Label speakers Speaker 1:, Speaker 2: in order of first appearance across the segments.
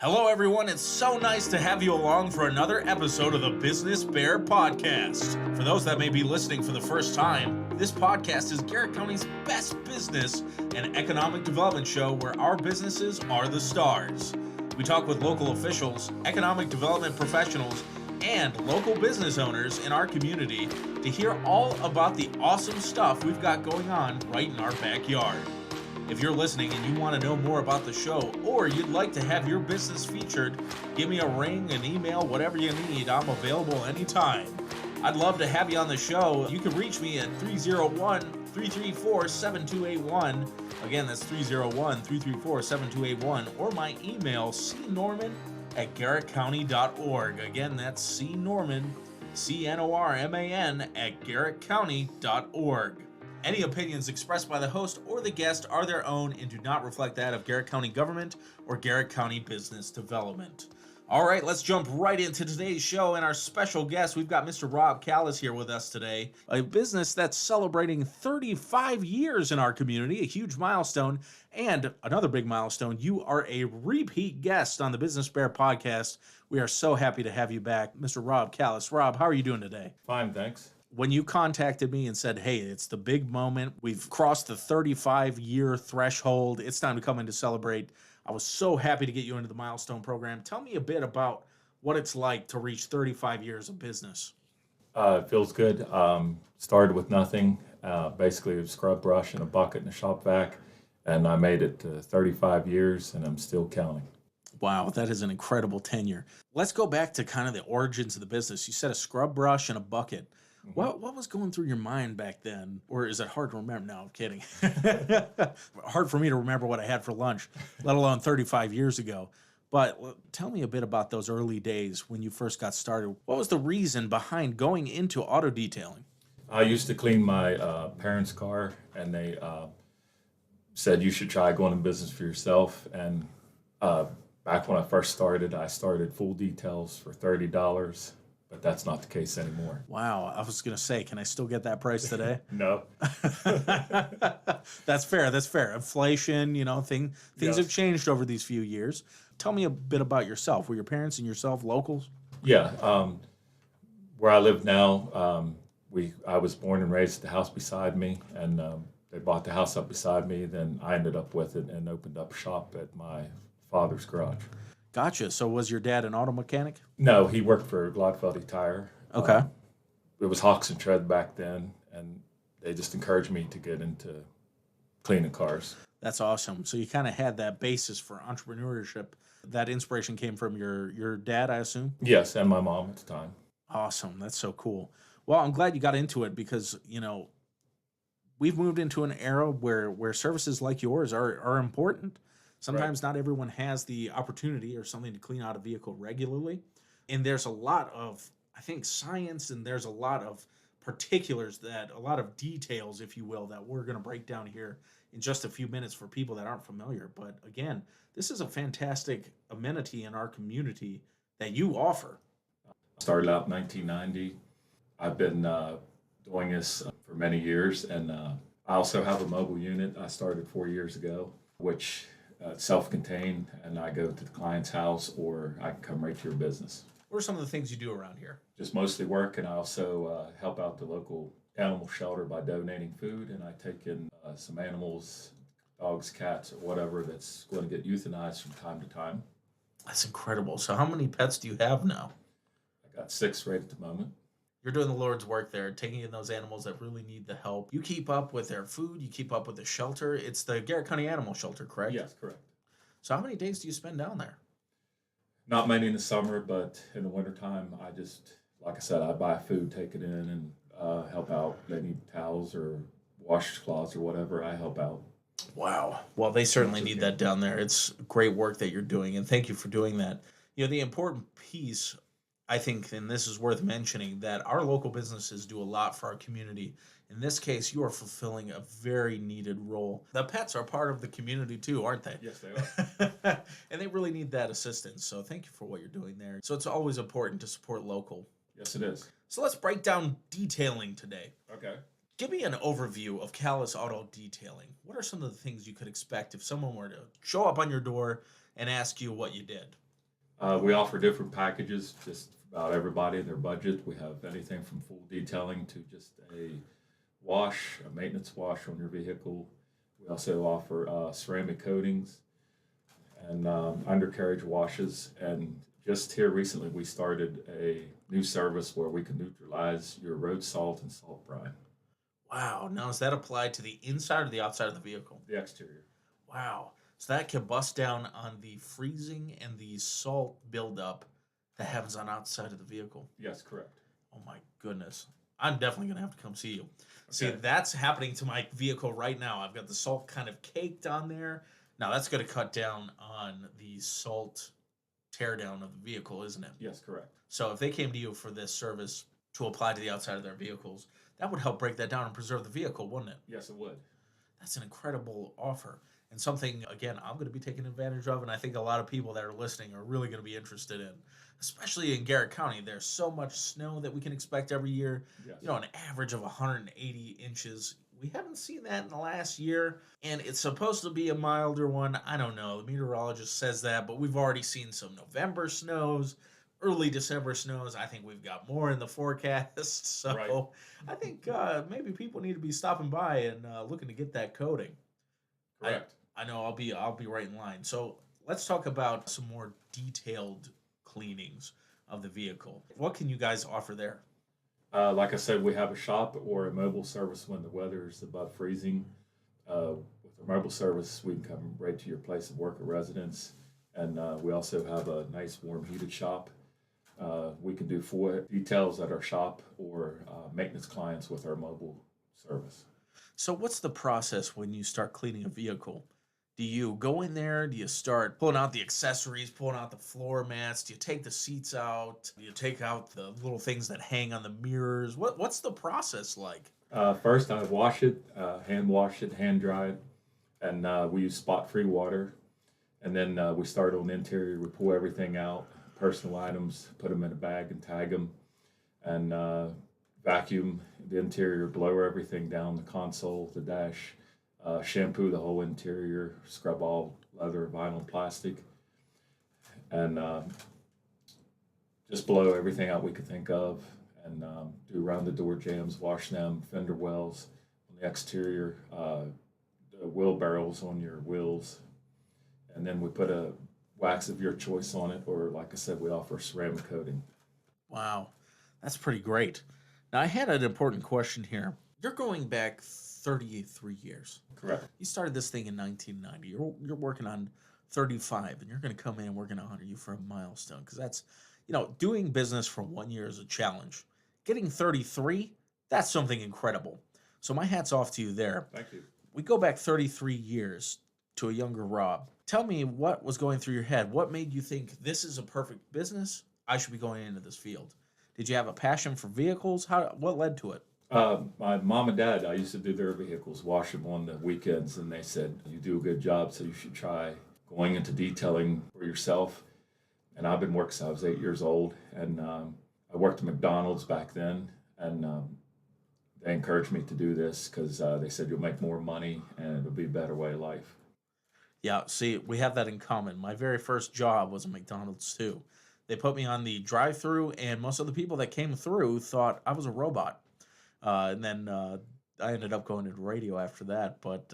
Speaker 1: Hello, everyone. It's so nice to have you along for another episode of the Business B.E.A.R podcast. For those that may be listening for the first time, this podcast is Garrett County's best business and economic development show where our businesses are the stars. We talk with local officials, economic development professionals, and local business owners in our community to hear all about the awesome stuff we've got going on right in our backyard. If you're listening and you want to know more about the show, or you'd like to have your business featured, give me a ring, an email, whatever you need. I'm available anytime. I'd love to have you on the show. You can reach me at 301-334-7281. Again, that's 301-334-7281, or my email, cnorman@garrettcounty.org. Again, that's cnorman, CNORMAN @garrettcounty.org. Any opinions expressed by the host or the guest are their own and do not reflect that of Garrett County government or Garrett County business development. All right, let's jump right into today's show and our special guest. We've got Mr. Rob Callis here with us today, a business that's celebrating 35 years in our community, a huge milestone, and another big milestone. You are a repeat guest on the Business B.E.A.R podcast. We are so happy to have you back, Mr. Rob Callis. Rob, how are you doing today?
Speaker 2: Fine, thanks.
Speaker 1: When you contacted me and said, hey, it's the big moment, we've crossed the 35-year threshold, it's time to come in to celebrate, I was so happy to get you into the Milestone program. Tell me a bit about what it's like to reach 35 years of business.
Speaker 2: It feels good. Started with nothing, basically a scrub brush and a bucket and a shop vac, and I made it to 35 years, and I'm still counting.
Speaker 1: Wow, that is an incredible tenure. Let's go back to kind of the origins of the business. You said a scrub brush and a bucket. What was going through your mind back then? Or is it hard to remember? No, I'm kidding. Hard for me to remember what I had for lunch, let alone 35 years ago. But tell me a bit about those early days when you first got started. What was the reason behind going into auto detailing?
Speaker 2: I used to clean my parents' car, and they said you should try going in business for yourself. And back when I first started, I started full details for $30. But that's not the case anymore.
Speaker 1: Wow. I was going to say, can I still get that price today?
Speaker 2: No.
Speaker 1: That's fair. That's fair. Inflation, things
Speaker 2: Yes.
Speaker 1: have changed over these few years. Tell me a bit about yourself. Were your parents and yourself locals?
Speaker 2: Yeah. Where I live now, I was born and raised at the house beside me, and they bought the house up beside me. Then I ended up with it and opened up shop at my father's garage.
Speaker 1: Gotcha. So was your dad an auto mechanic?
Speaker 2: No, he worked for Gladfeldy Tire.
Speaker 1: Okay.
Speaker 2: It was Hawks and Tread back then, and they just encouraged me to get into cleaning cars.
Speaker 1: That's awesome. So you kind of had that basis for entrepreneurship. That inspiration came from your dad, I assume?
Speaker 2: Yes, and my mom at the time.
Speaker 1: Awesome. That's so cool. Well, I'm glad you got into it because, we've moved into an era where services like yours are important. Sometimes not everyone has the opportunity or something to clean out a vehicle regularly. And there's a lot of, I think, science, and there's a lot of particulars, a lot of details, if you will, that we're going to break down here in just a few minutes for people that aren't familiar. But again, this is a fantastic amenity in our community that you offer.
Speaker 2: Started out in 1990. I've been doing this for many years, and I also have a mobile unit I started 4 years ago, which self-contained, and I go to the client's house, or I can come right to your business.
Speaker 1: What are some of the things you do around here?
Speaker 2: Just mostly work, and I also help out the local animal shelter by donating food, and I take in some animals, dogs, cats, or whatever that's going to get euthanized from time to time.
Speaker 1: That's incredible. So how many pets do you have now?
Speaker 2: I got 6 right at the moment.
Speaker 1: You're doing the Lord's work there, taking in those animals that really need the help. You keep up with their food. You keep up with the shelter. It's the Garrett County Animal Shelter, correct?
Speaker 2: Yes, correct.
Speaker 1: So how many days do you spend down there?
Speaker 2: Not many in the summer, but in the wintertime, like I said, I buy food, take it in, and help out. They need towels or washcloths or whatever, I help out.
Speaker 1: Wow. Well, they certainly need that down there. It's great work that you're doing, and thank you for doing that. The important piece, I think, and this is worth mentioning, that our local businesses do a lot for our community. In this case, you are fulfilling a very needed role. The pets are part of the community too, aren't they?
Speaker 2: Yes, they are.
Speaker 1: And they really need that assistance. So thank you for what you're doing there. So it's always important to support local.
Speaker 2: Yes, it is.
Speaker 1: So let's break down detailing today.
Speaker 2: Okay.
Speaker 1: Give me an overview of Callis Auto Detailing. What are some of the things you could expect if someone were to show up on your door and ask you what you did?
Speaker 2: We offer different packages, just about everybody and their budget. We have anything from full detailing to just a wash, a maintenance wash on your vehicle. We also offer ceramic coatings and undercarriage washes. And just here recently, we started a new service where we can neutralize your road salt and salt brine,
Speaker 1: Wow. Now, is that applied to the inside or the outside of the vehicle?
Speaker 2: the exterior.
Speaker 1: Wow. So that can bust down on the freezing and the salt buildup that happens on outside of the vehicle.
Speaker 2: Yes, correct.
Speaker 1: Oh my goodness. I'm definitely gonna have to come see you. See,
Speaker 2: Okay.
Speaker 1: that's happening to my vehicle right now. I've got the salt kind of caked on there. Now that's gonna cut down on the salt tear down of the vehicle, isn't it?
Speaker 2: Yes, correct.
Speaker 1: So if they came to you for this service to apply to the outside of their vehicles, that would help break that down and preserve the vehicle, wouldn't it?
Speaker 2: Yes, it would.
Speaker 1: That's an incredible offer and something, again, I'm going to be taking advantage of. And I think a lot of people that are listening are really going to be interested in, especially in Garrett County. There's so much snow that we can expect every year,
Speaker 2: Yes.
Speaker 1: an average of 180 inches. We haven't seen that in the last year, and it's supposed to be a milder one. I don't know. The meteorologist says that, but we've already seen some November snows, early December snows. I think we've got more in the forecast. So
Speaker 2: Right.
Speaker 1: I think maybe people need to be stopping by and looking to get that coating.
Speaker 2: Correct.
Speaker 1: I know I'll be right in line. So let's talk about some more detailed cleanings of the vehicle. What can you guys offer there?
Speaker 2: Like I said, we have a shop or a mobile service when the weather is above freezing. With a mobile service, we can come right to your place of work or residence. And we also have a nice warm heated shop. We can do full details at our shop or maintenance clients with our mobile service.
Speaker 1: So what's the process when you start cleaning a vehicle? Do you go in there? Do you start pulling out the accessories, pulling out the floor mats? Do you take the seats out? Do you take out the little things that hang on the mirrors? What's the process like?
Speaker 2: First, I wash it, hand dry it, and we use spot free water. And then we start on the interior. We pull everything out, personal items, put them in a bag and tag them, and vacuum the interior, blow everything down the console, the dash, shampoo the whole interior, scrub all leather, vinyl, and plastic, and just blow everything out we could think of, and do around the door jams, wash them, fender wells on the exterior, the wheel barrels on your wheels, and then we put a wax of your choice on it, or like I said, we offer ceramic coating.
Speaker 1: Wow, that's pretty great. Now, I had an important question here. You're going back 33 years.
Speaker 2: Correct.
Speaker 1: You started this thing in 1990. You're working on 35, and you're going to come in and we're going to honor you for a milestone because that's, doing business for 1 year is a challenge. Getting 33, that's something incredible. So my hat's off to you there.
Speaker 2: Thank you.
Speaker 1: We go back 33 years to a younger Rob. Tell me what was going through your head. What made you think this is a perfect business? I should be going into this field. Did you have a passion for vehicles? What led to it?
Speaker 2: My mom and dad, I used to do their vehicles, wash them on the weekends, and they said, you do a good job, so you should try going into detailing for yourself. And I've been working since I was 8 years old, and I worked at McDonald's back then, and they encouraged me to do this because they said you'll make more money and it'll be a better way of life.
Speaker 1: Yeah, see, we have that in common. My very first job was at McDonald's too. They put me on the drive-through, and most of the people that came through thought I was a robot. And then I ended up going into radio after that. But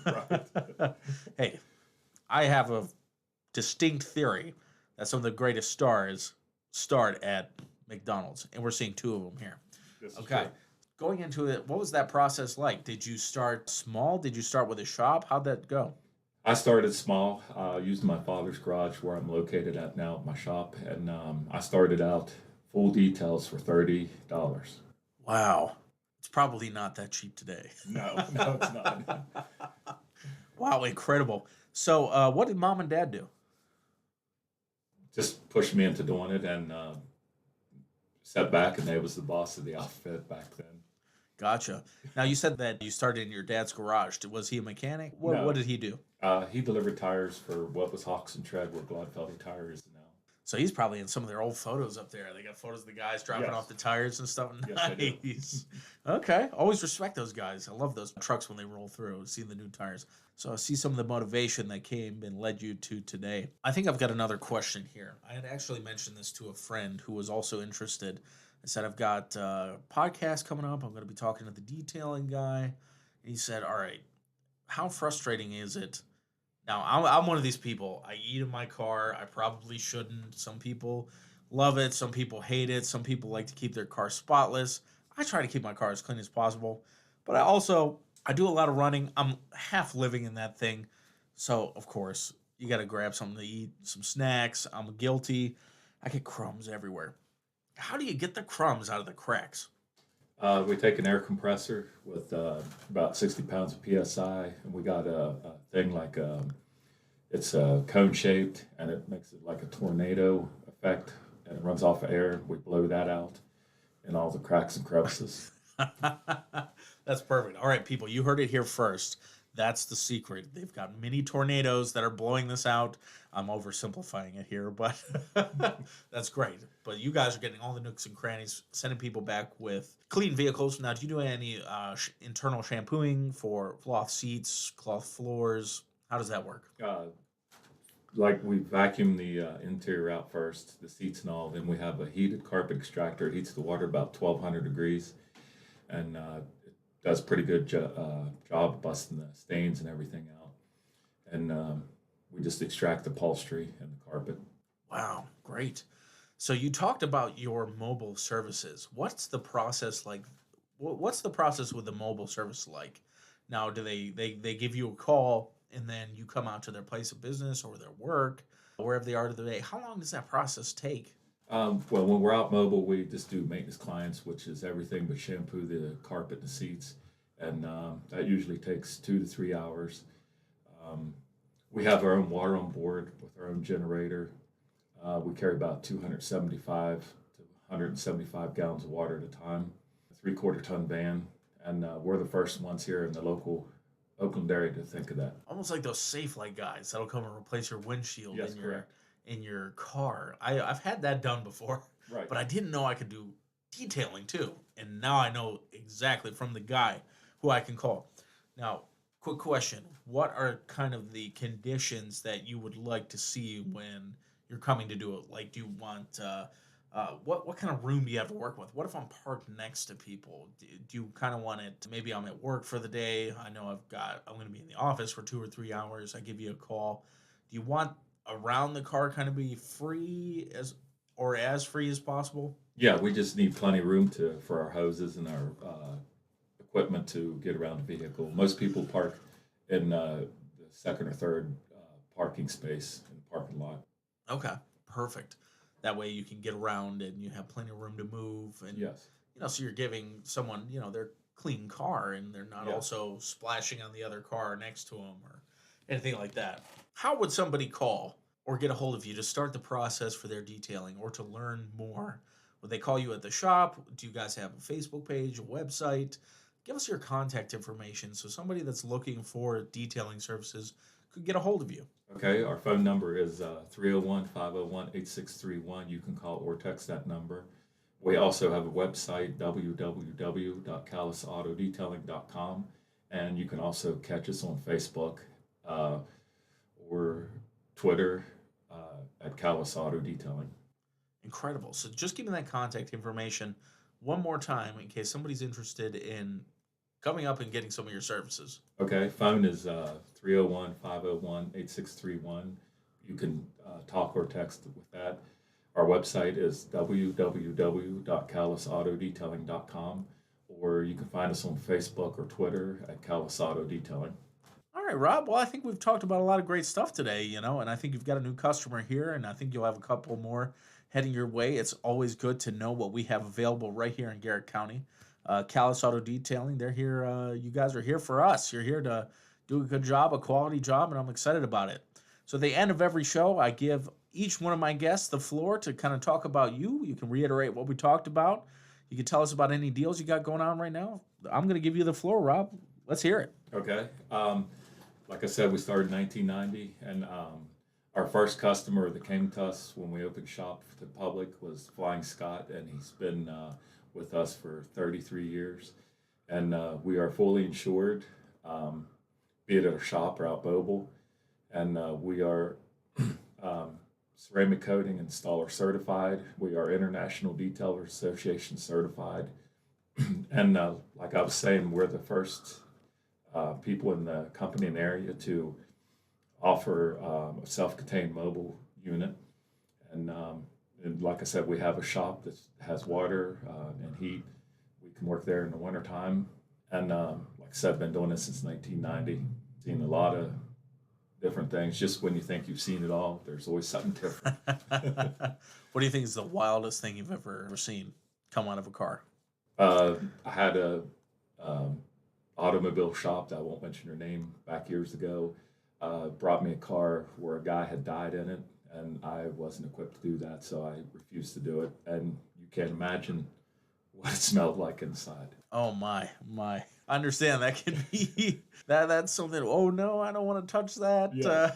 Speaker 2: Right.
Speaker 1: hey, I have a distinct theory that some of the greatest stars start at McDonald's, and we're seeing two of them here.
Speaker 2: This is
Speaker 1: Okay.
Speaker 2: true.
Speaker 1: Going into it, what was that process like? Did you start small? Did you start with a shop? How'd that go?
Speaker 2: I started small, using my father's garage where I'm located at now, my shop, and I started out full details for $30.
Speaker 1: Wow. It's probably not that cheap today.
Speaker 2: No, no, it's not.
Speaker 1: Wow, incredible. So, what did mom and dad do?
Speaker 2: Just pushed me into doing it and sat back, and they was the boss of the outfit back then.
Speaker 1: Gotcha. Now, you said that you started in your dad's garage. Was he a mechanic? What
Speaker 2: No.
Speaker 1: did he do?
Speaker 2: He delivered tires for what was Hawks and Tread, where Gladfeldy Tire is now.
Speaker 1: So he's probably in some of their old photos up there. They got photos of the guys dropping off the tires and stuff.
Speaker 2: Yes, I do.
Speaker 1: Nice. Okay. Always respect those guys. I love those trucks when they roll through, seeing the new tires. So I see some of the motivation that came and led you to today. I think I've got another question here. I had actually mentioned this to a friend who was also interested. I said, I've got a podcast coming up. I'm going to be talking to the detailing guy. And he said, all right, how frustrating is it? Now, I'm one of these people. I eat in my car. I probably shouldn't. Some people love it. Some people hate it. Some people like to keep their car spotless. I try to keep my car as clean as possible. But I do a lot of running. I'm half living in that thing. So, of course, you got to grab something to eat, some snacks. I'm guilty. I get crumbs everywhere. How do you get the crumbs out of the cracks?
Speaker 2: We take an air compressor with about 60 pounds of PSI, and we got a thing like it's cone shaped, and it makes it like a tornado effect, and it runs off of air. We blow that out in all the cracks and crevices.
Speaker 1: That's perfect. All right, people, you heard it here first. That's the secret. They've got mini tornadoes that are blowing this out. I'm oversimplifying it here, but that's great. But you guys are getting all the nooks and crannies, sending people back with clean vehicles. Now, do you do any internal shampooing for cloth seats, cloth floors? How does that work?
Speaker 2: Like we vacuum the interior out first, the seats and all. Then we have a heated carpet extractor. It heats the water about 1,200 degrees, and it does a pretty good job of busting the stains and everything out. And we just extract the upholstery and the carpet.
Speaker 1: Wow, great. So you talked about your mobile services. What's the process like? What's the process with the mobile service like? Now, do they give you a call and then you come out to their place of business or their work, wherever they are today? How long does that process take?
Speaker 2: Well, when we're out mobile, we just do maintenance clients, which is everything but shampoo the carpet and the seats, and that usually takes 2 to 3 hours. We have our own water on board with our own generator. We carry about 275 to 175 gallons of water at a time, a 3/4 ton van, and we're the first ones here in the local Oakland area to think of that.
Speaker 1: Almost like those safe light guys that'll come and replace your windshield
Speaker 2: Yes, correct.
Speaker 1: in your car. I've had that done before,
Speaker 2: Right.
Speaker 1: but I didn't know I could do detailing too. And now I know exactly from the guy who I can call. Now, quick question. What are kind of the conditions that you would like to see when you're coming to do it? Like, do you want what kind of room do you have to work with? What if I'm parked next to people? Do you kind of want it? Maybe I'm at work for the day. I know I'm going to be in the office for 2 or 3 hours. I give you a call. Do you want around the car kind of be free as free as possible?
Speaker 2: Yeah, we just need plenty of room for our hoses and our equipment to get around the vehicle. Most people park in the second or third parking space in the parking lot.
Speaker 1: Okay, perfect. That way you can get around and you have plenty of room to move. And
Speaker 2: Yes.
Speaker 1: so you're giving someone their clean car, and they're not
Speaker 2: Yeah.
Speaker 1: also splashing on the other car next to them or anything like that. How would somebody call or get a hold of you to start the process for their detailing or to learn more? Would they call you at the shop? Do you guys have a Facebook page, a website? Give us your contact information so somebody that's looking for detailing services could get a hold of you.
Speaker 2: Okay, our phone number is 301-501-8631. You can call or text that number. We also have a website, www.callisautodetailing.com, and you can also catch us on Facebook or Twitter at Callis Auto Detailing.
Speaker 1: Incredible. So just give me that contact information one more time in case somebody's interested in coming up and getting some of your services.
Speaker 2: Okay, phone is 301-501-8631. You can talk or text with that. Our website is www.callisautodetailing.com, or you can find us on Facebook or Twitter at Callis Auto Detailing.
Speaker 1: All right, Rob. Well, I think we've talked about a lot of great stuff today, and I think you've got a new customer here, and I think you'll have a couple more heading your way. It's always good to know what we have available right here in Garrett County. Callis Auto Detailing, they're here. You guys are here for us. You're here to do a good job, a quality job, and I'm excited about it. So at the end of every show, I give each one of my guests the floor to kind of talk about you. You can reiterate what we talked about. You can tell us about any deals you got going on right now. I'm going to give you the floor, Rob. Let's hear it.
Speaker 2: Okay. Like I said, we started in 1990, and Our first customer that came to us when we opened shop to the public was Flying Scott, and he's been with us for 33 years. And we are fully insured, be it at our shop or out mobile. And we are ceramic coating installer certified. We are International Detailer Association certified. And like I was saying, we're the first people in the company and area to offer a self-contained mobile unit. And like I said, we have a shop that has water and heat. We can work there in the wintertime. And like I said, I've been doing this since 1990, seen a lot of different things. Just when you think you've seen it all, there's always something different.
Speaker 1: What do you think is the wildest thing you've ever seen come out of a car?
Speaker 2: I had a automobile shop that I won't mention her name back years ago. Brought me a car where a guy had died in it, and I wasn't equipped to do that, so I refused to do it. And you can't imagine what it smelled like inside.
Speaker 1: Oh my. I understand that can be that's something. Oh no, I don't want to touch that.
Speaker 2: Yes.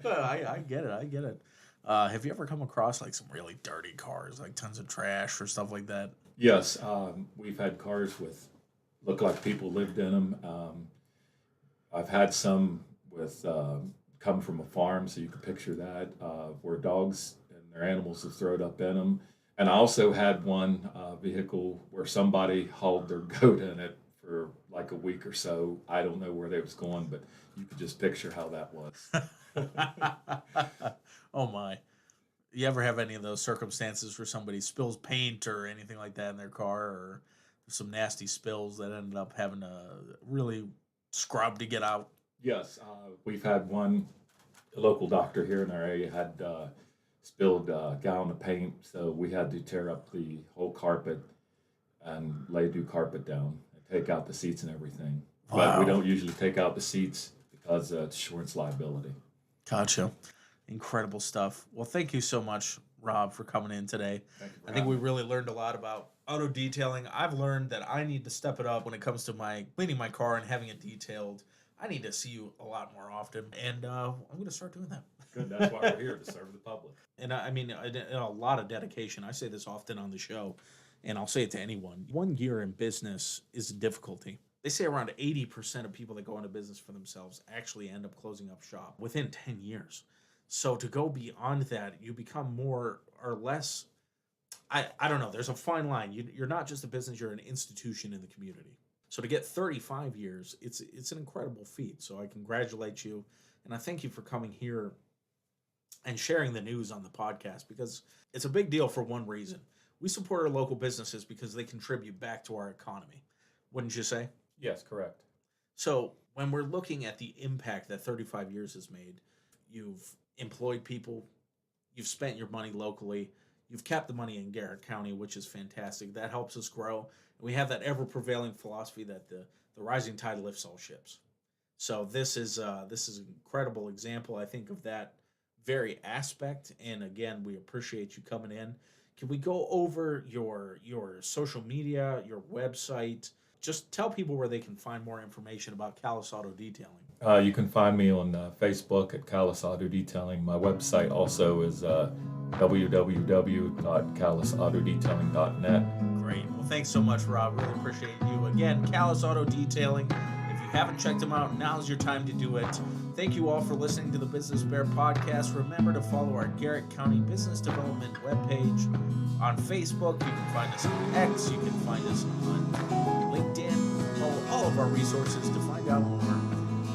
Speaker 1: I get it. Have you ever come across like some really dirty cars, like tons of trash or stuff like that?
Speaker 2: Yes, we've had cars with look like people lived in them. I've had some with come from a farm, so you can picture that, where dogs and their animals have thrown up in them. And I also had one vehicle where somebody hauled their goat in it for like a week or so. I don't know where they was going, but you could just picture how that was.
Speaker 1: Oh my. You ever have any of those circumstances where somebody spills paint or anything like that in their car, or some nasty spills that ended up having to really scrub to get out?
Speaker 2: Yes, we've had one. A local doctor here in our area had spilled a gallon of paint, so we had to tear up the whole carpet and lay new carpet down and take out the seats and everything.
Speaker 1: Wow.
Speaker 2: But we don't usually take out the seats because it's insurance liability.
Speaker 1: Gotcha. Incredible stuff. Well, thank you so much, Rob, for coming in today. I think we really learned a lot about auto detailing. I've learned that I need to step it up when it comes to my cleaning my car and having it detailed. I need to see you a lot more often, and I'm going to start doing that.
Speaker 2: Good. That's why we're here, to serve the public.
Speaker 1: And I mean, a lot of dedication. I say this often on the show, and I'll say it to anyone. 1 year in business is a difficulty. They say around 80% of people that go into business for themselves actually end up closing up shop within 10 years. So to go beyond that, you become more or less, I don't know, there's a fine line. You're not just a business, you're an institution in the community. So to get 35 years, it's an incredible feat. So I congratulate you, and I thank you for coming here and sharing the news on the podcast, because it's a big deal for one reason. We support our local businesses because they contribute back to our economy. Wouldn't you say?
Speaker 2: Yes, correct.
Speaker 1: So when we're looking at the impact that 35 years has made, you've employed people, you've spent your money locally, you've kept the money in Garrett County, which is fantastic. That helps us grow. And we have that ever-prevailing philosophy that the rising tide lifts all ships. So this is an incredible example, I think, of that very aspect. And again, we appreciate you coming in. Can we go over your social media, your website? Just tell people where they can find more information about Callis Auto Detailing.
Speaker 2: You can find me on Facebook at Callis Auto Detailing. My website also is www.callisautodetailing.net.
Speaker 1: Great. Well, thanks so much, Rob. Really appreciate you. Again, Callis Auto Detailing. If you haven't checked them out, now's your time to do it. Thank you all for listening to the Business B.E.A.R podcast. Remember to follow our Garrett County Business Development webpage on Facebook. You can find us on X. You can find us on LinkedIn. Follow all of our resources to find out more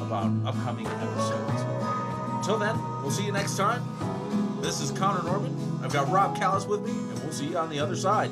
Speaker 1: about upcoming episodes. Until then, we'll see you next time. This is Connor Norman. I've got Rob Callis with me, and we'll see you on the other side.